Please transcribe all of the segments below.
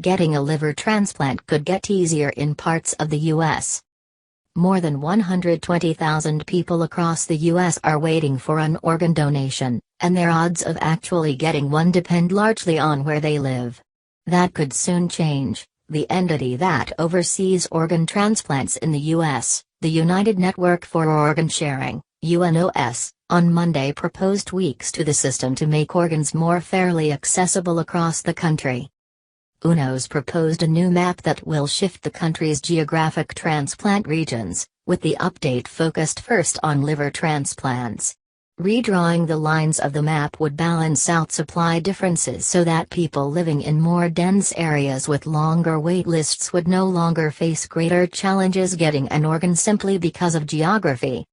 getting a liver transplant could get easier in parts of the U.S. More than 120,000 people across the U.S. are waiting for an organ donation, and their odds of actually getting one depend largely on where they live. That could soon change. The entity that oversees organ transplants in the U.S., the United Network for Organ Sharing, UNOS, on Monday proposed tweaks to the system to make organs more fairly accessible across the country. UNOS proposed a new map that will shift the country's geographic transplant regions, with the update focused first on liver transplants. Redrawing the lines of the map would balance out supply differences so that people living in more dense areas with longer wait lists would no longer face greater challenges getting an organ simply because of geography.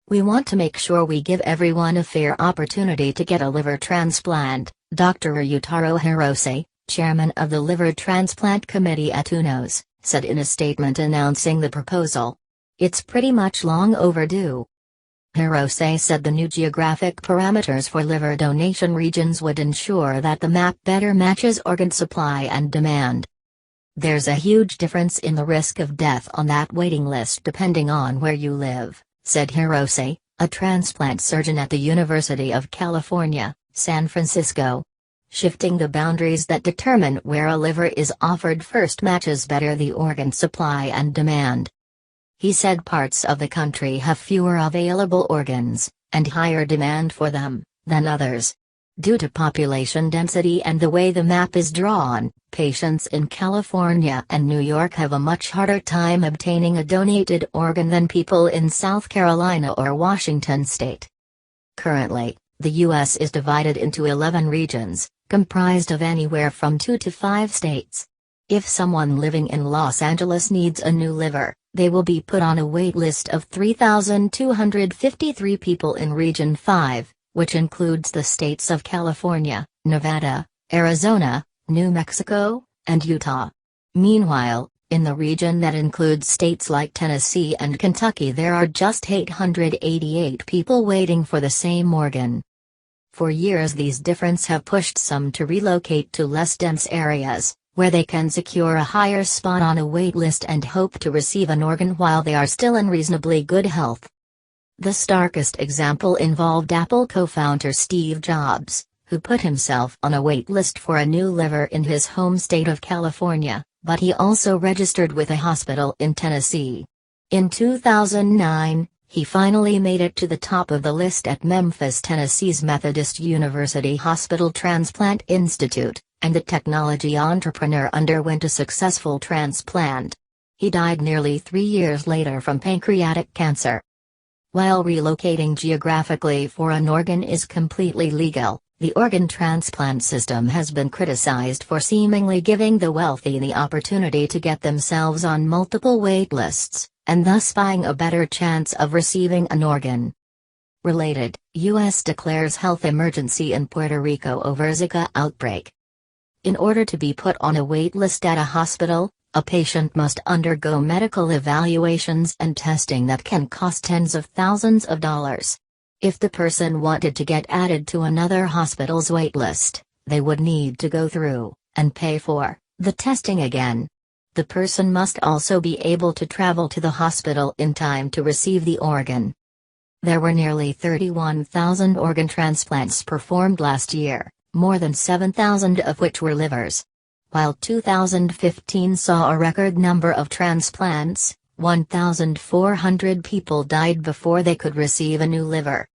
"We want to make sure we give everyone a fair opportunity to get a liver transplant," Dr. Ryutaro Hirose, chairman of the Liver Transplant Committee at UNOS, said in a statement announcing the proposal. "It's pretty much long overdue." Hirose said the new geographic parameters for liver donation regions would ensure that the map better matches organ supply and demand. "There's a huge difference in the risk of death on that waiting list depending on where you live," said Hirose, a transplant surgeon at the University of California, San Francisco. "Shifting the boundaries that determine where a liver is offered first matches better the organ supply and demand." He said parts of the country have fewer available organs, and higher demand for them, than others. Due to population density and the way the map is drawn, patients in California and New York have a much harder time obtaining a donated organ than people in South Carolina or Washington state. Currently, the U.S. is divided into 11 regions, comprised of anywhere from 2 to 5 states. If someone living in Los Angeles needs a new liver, they will be put on a wait list of 3,253 people in Region 5, which includes the states of California, Nevada, Arizona, New Mexico, and Utah. Meanwhile, in the region that includes states like Tennessee and Kentucky, there are just 888 people waiting for the same organ. For years these differences have pushed some to relocate to less dense areas, where they can secure a higher spot on a wait list and hope to receive an organ while they are still in reasonably good health. The starkest example involved Apple co-founder Steve Jobs, who put himself on a wait list for a new liver in his home state of California, but he also registered with a hospital in Tennessee. In 2009, he finally made it to the top of the list at Memphis, Tennessee's Methodist University Hospital Transplant Institute, and the technology entrepreneur underwent a successful transplant. He died nearly 3 years later from pancreatic cancer. While relocating geographically for an organ is completely legal, the organ transplant system has been criticized for seemingly giving the wealthy the opportunity to get themselves on multiple wait lists, and thus buying a better chance of receiving an organ. Related, U.S. declares health emergency in Puerto Rico over Zika outbreak. In order to be put on a wait list at a hospital, a patient must undergo medical evaluations and testing that can cost tens of thousands of dollars. If the person wanted to get added to another hospital's wait list, they would need to go through, and pay for, the testing again. The person must also be able to travel to the hospital in time to receive the organ. There were nearly 31,000 organ transplants performed last year, more than 7,000 of which were livers. While 2015 saw a record number of transplants, 1,400 people died before they could receive a new liver.